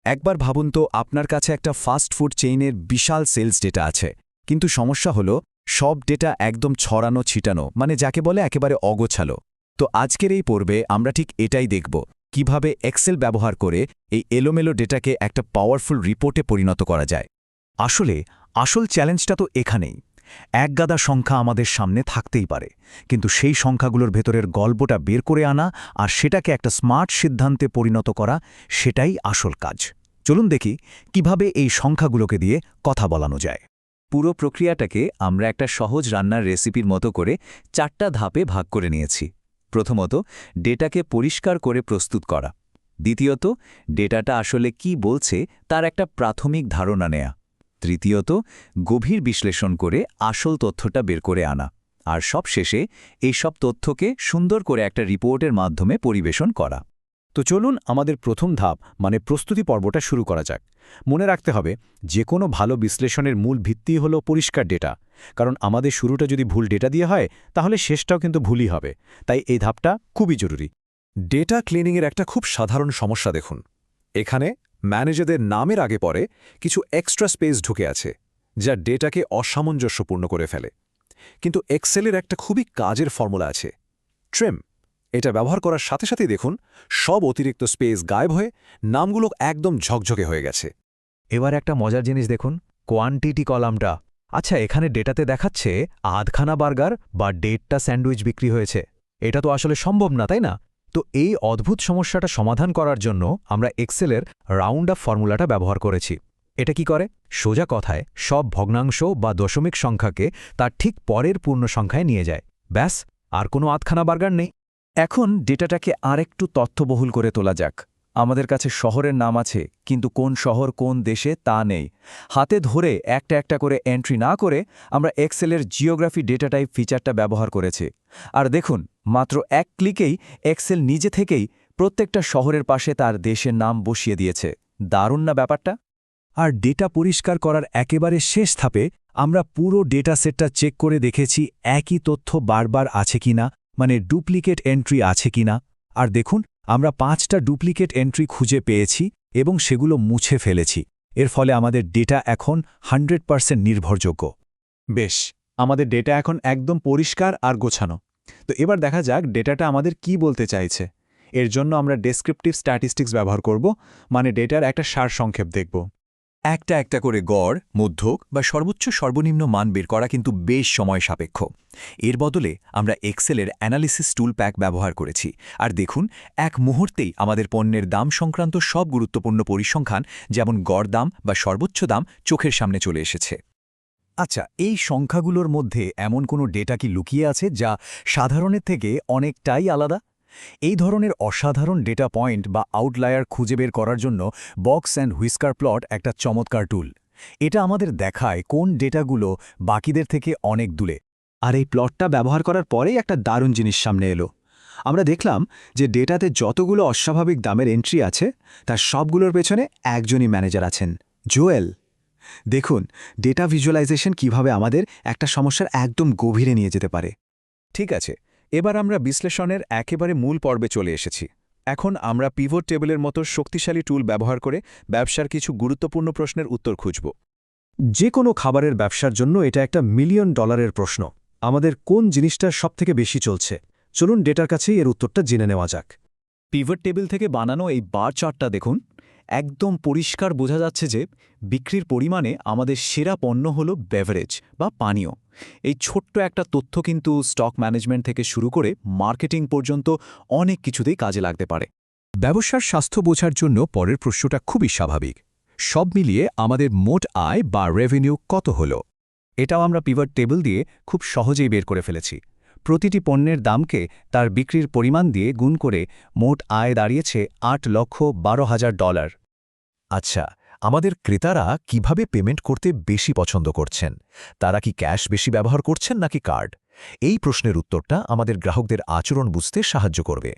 একবার ভাবুন তো আপনার কাছে একটা ফাস্ট ফুড চেইনের বিশাল সেলস ডেটা আছে, কিন্তু সমস্যা হলো সব ডেটা একদম ছড়ানো ছিটানো, মানে যাকে বলে একেবারে অগোছালো। তো আজকের এই পর্বে আমরা ঠিক এটাই দেখব, কিভাবে এক্সেল ব্যবহার করে এই এলোমেলো ডেটাকে একটা পাওয়ারফুল রিপোর্টে পরিণত করা যায়। আসল চ্যালেঞ্জটা তো এখানেই। একগাদা সংখ্যা আমাদের সামনে থাকতেই পারে, কিন্তু সেই সংখ্যাগুলোর ভেতরের গল্পটা বের করে আনা আর সেটাকে একটা স্মার্ট সিদ্ধান্তে পরিণত করা, সেটাই আসল কাজ। চলুন দেখি কিভাবে এই সংখ্যাগুলোকে দিয়ে কথা বলানো যায়। পুরো প্রক্রিয়াটাকে আমরা একটা সহজ রান্নার রেসিপির মতো করে 4টা ধাপে ভাগ করে নিয়েছি। প্রথমত, ডেটাকে পরিষ্কার করে প্রস্তুত করা। দ্বিতীয়ত, ডেটাটা আসলে কি বলছে তার একটা প্রাথমিক ধারণা নেয়া। তৃতীয়ত, গভীর বিশ্লেষণ করে আসল তথ্যটা বের করে আনা। আর সবশেষে এই সব তথ্যকে সুন্দর করে একটা রিপোর্টের মাধ্যমে পরিবেশন করা। তো চলুন আমাদের প্রথম ধাপ মানে প্রস্তুতি পর্বটা শুরু করা যাক। মনে রাখতে হবে, যে কোনো ভালো বিশ্লেষণের মূল ভিত্তি হলো পরিষ্কার ডেটা। কারণ আমাদের শুরুটা যদি ভুল ডেটা দিয়ে হয়, তাহলে শেষটাও কিন্তু ভুলই হবে। তাই এই ধাপটা খুবই জরুরি। ডেটা ক্লিনিংয়ের একটা খুব সাধারণ সমস্যা দেখুন। এখানে ম্যানেজারদের নামের আগে পরে কিছু এক্সট্রা স্পেস ঢুকে আছে, যা ডেটাকে অসামঞ্জস্যপূর্ণ করে ফেলে। কিন্তু এক্সেলের একটা খুবই কাজের ফর্মুলা আছে, ট্রিম। এটা ব্যবহার করার সাথে সাথেই দেখুন সব অতিরিক্ত স্পেস গায়েব হয়ে নামগুলো একদম ঝকঝকে হয়ে গেছে। এবার একটা মজার জিনিস দেখুন, কোয়ান্টিটি কলামটা। আচ্ছা, এখানে ডেটাতে দেখাচ্ছে আধখানা বার্গার বা 1.5টা স্যান্ডউইচ বিক্রি হয়েছে। এটা তো আসলে সম্ভব না, তাই না? তো এই অদ্ভুত সমস্যাটা সমাধান করার জন্য আমরা এক্সেলের রাউন্ড আপ ফর্মুলাটা ব্যবহার করেছি। এটা কি করে? সোজা কথায় সব ভগ্নাংশ বা দশমিক সংখ্যাকে তার ঠিক পরের পূর্ণ সংখ্যায় নিয়ে যায়। ব্যাস, আর কোনো আধখানা বার্গার নেই। এখন ডেটাটাকে আরেকটু তথ্যবহুল করে তোলা যাক। আমাদের কাছে শহরের নাম আছে, কিন্তু কোন শহর কোন দেশে তা নেই। হাতে ধরে একটা একটা করে এন্ট্রি না করে আমরা এক্সেলের জিওগ্রাফি ডেটা টাইপ ফিচারটা ব্যবহার করেছি। আর দেখুন, মাত্র এক ক্লিকেই এক্সেল নিজে থেকেই প্রত্যেকটা শহরের পাশে তার দেশের নাম বসিয়ে দিয়েছে। দারুণ না ব্যাপারটা? আর ডেটা পরিষ্কার করার একেবারে শেষ ধাপে আমরা পুরো ডেটা সেটটা চেক করে দেখেছি একই তথ্য বারবার আছে কিনা, মানে ডুপ্লিকেট এন্ট্রি আছে কিনা। আর দেখুন, আমরা 5টা ডুপ্লিকেট এন্ট্রি খুঁজে পেয়েছি এবং সেগুলো মুছে ফেলেছি। এর ফলে আমাদের ডেটা এখন 100% নির্ভরযোগ্য। বেশ, আমাদের ডেটা এখন একদম পরিষ্কার আর গোছানো। তো এবার দেখা যাক ডেটাটা আমাদের কি বলতে চাইছে। এর জন্য আমরা ডেসক্রিপটিভ স্ট্যাটিস্টিক্স ব্যবহার করব, মানে ডেটার একটা সারসংক্ষেপ দেখব। একটা একটা করে গড়, মধ্যক বা সর্বোচ্চ সর্বনিম্ন মান বের করা কিন্তু বেশ সময় সাপেক্ষ। এর বদলে আমরা এক্সেলের অ্যানালিসিস টুল প্যাক ব্যবহার করেছি। আর দেখুন, এক মুহূর্তেই আমাদের পণ্যের দাম সংক্রান্ত সব গুরুত্বপূর্ণ পরিসংখ্যান, যেমন গড় দাম বা সর্বোচ্চ দাম, চোখের সামনে চলে এসেছে। আচ্ছা, এই সংখ্যাগুলোর মধ্যে এমন কোনো ডেটা কি লুকিয়ে আছে যা সাধারণের থেকে অনেকটাই আলাদা? এই ধরনের অসাধারণ ডেটা পয়েন্ট বা আউটলায়ার খুঁজে বের করার জন্য বক্স অ্যান্ড হুইস্কার প্লট একটা চমৎকার টুল। এটা আমাদের দেখায় কোন ডেটাগুলো বাকিদের থেকে অনেক দূরে। আর এই প্লটটা ব্যবহার করার পরেই একটা দারুণ জিনিস সামনে এলো। আমরা দেখলাম যে ডেটাতে যতগুলো অস্বাভাবিক দামের এন্ট্রি আছে, তার সবগুলোর পেছনে একজনই ম্যানেজার আছেন, জোয়েল। দেখুন, ডেটা ভিজুয়ালাইজেশন কিভাবে আমাদের একটা সমস্যার একদম গভীরে নিয়ে যেতে পারে। ঠিক আছে, এবার আমরা বিশ্লেষণের একেবারে মূল পর্বে চলে এসেছি। এখন আমরা পিভট টেবিলের মতো শক্তিশালী টুল ব্যবহার করে ব্যবসার কিছু গুরুত্বপূর্ণ প্রশ্নের উত্তর খুঁজব। যে কোনো খাবারের ব্যবসার জন্য এটা একটা $1 মিলিয়ন প্রশ্ন। আমাদের কোন জিনিসটা সবথেকে বেশি চলছে? চলুন ডেটার কাছেই এর উত্তরটা জেনে নেওয়া যাক। পিভট টেবিল থেকে বানানো এই বার চার্টটা দেখুন। একদম পরিষ্কার বোঝা যাচ্ছে যে বিক্রির পরিমাণে আমাদের সেরা পণ্য হল বেভারেজ বা পানীয়। এই ছোট্ট একটা তথ্য কিন্তু স্টক ম্যানেজমেন্ট থেকে শুরু করে মার্কেটিং পর্যন্ত অনেক কিছুতেই কাজে লাগতে পারে। ব্যবসার স্বাস্থ্য বোঝার জন্য পরের প্রশ্নটা খুবই স্বাভাবিক। সব মিলিয়ে আমাদের মোট আয় বা রেভিনিউ কত হল? এটাও আমরা পিভট টেবিল দিয়ে খুব সহজেই বের করে ফেলেছি। প্রতিটি পণ্যের দামকে তার বিক্রির পরিমাণ দিয়ে গুণ করে মোট আয় দাঁড়িয়েছে $8,12,000। আচ্ছা, আমাদের ক্রেতারা কিভাবে পেমেন্ট করতে বেশি পছন্দ করছেন? তারা কি ক্যাশ বেশি ব্যবহার করছেন নাকি কার্ড? এই প্রশ্নের উত্তরটা আমাদের গ্রাহকদের আচরণ বুঝতে সাহায্য করবে।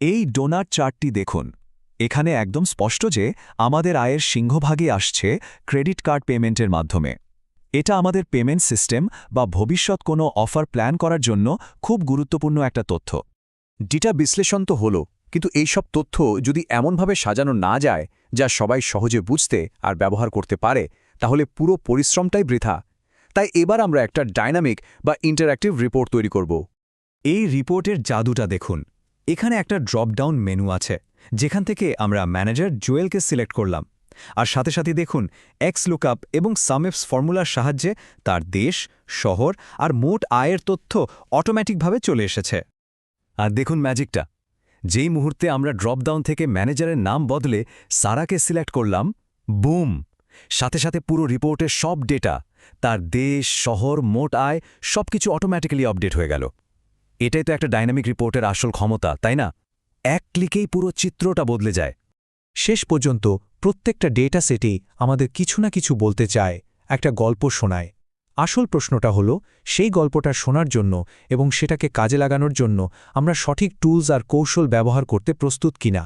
এই ডোনাট চার্টটি দেখুন। এখানে একদম স্পষ্ট যে আমাদের আয়ের সিংহভাগই আসছে ক্রেডিট কার্ড পেমেন্টের মাধ্যমে। এটা আমাদের পেমেন্ট সিস্টেম বা ভবিষ্যৎ কোনো অফার প্ল্যান করার জন্য খুব গুরুত্বপূর্ণ একটা তথ্য। ডেটা বিশ্লেষণ তো হলো, কিন্তু এইসব তথ্য যদি এমনভাবে সাজানো না যায় যা সবাই সহজে বুঝতে আর ব্যবহার করতে পারে, তাহলে পুরো পরিশ্রমটাই বৃথা। তাই এবার আমরা একটা ডাইনামিক বা ইন্টারঅ্যাক্টিভ রিপোর্ট তৈরি করব। এই রিপোর্টের জাদুটা দেখুন। এখানে একটা ড্রপডাউন মেনু আছে, যেখান থেকে আমরা ম্যানেজার জুয়েলকে সিলেক্ট করলাম। আর সাথে সাথে দেখুন এক্স লুকআপ এবং সামএফস ফর্মুলার সাহায্যে তার দেশ, শহর আর মোট আয়ের তথ্য অটোমেটিকভাবে চলে এসেছে। আর দেখুন ম্যাজিকটা, যেই মুহূর্তে আমরা ড্রপডাউন থেকে ম্যানেজারের নাম বদলে সারাকে সিলেক্ট করলাম, বুম, সাথে সাথে পুরো রিপোর্টের সব ডেটা, তার দেশ, শহর, মোট আয় সবকিছু অটোমেটিক্যালি আপডেট হয়ে গেল। এটাই তো একটা ডাইনামিক রিপোর্টের আসল ক্ষমতা, তাই না? এক ক্লিকেই পুরো চিত্রটা বদলে যায়। শেষ পর্যন্ত প্রত্যেকটা ডেটা সেটেই আমাদের কিছু না কিছু বলতে চায়, একটা গল্প শোনায়। আসল প্রশ্নটা হলো, সেই গল্পটা শোনার জন্য এবং সেটাকে কাজে লাগানোর জন্য আমরা সঠিক টুলস আর কৌশল ব্যবহার করতে প্রস্তুত কিনা।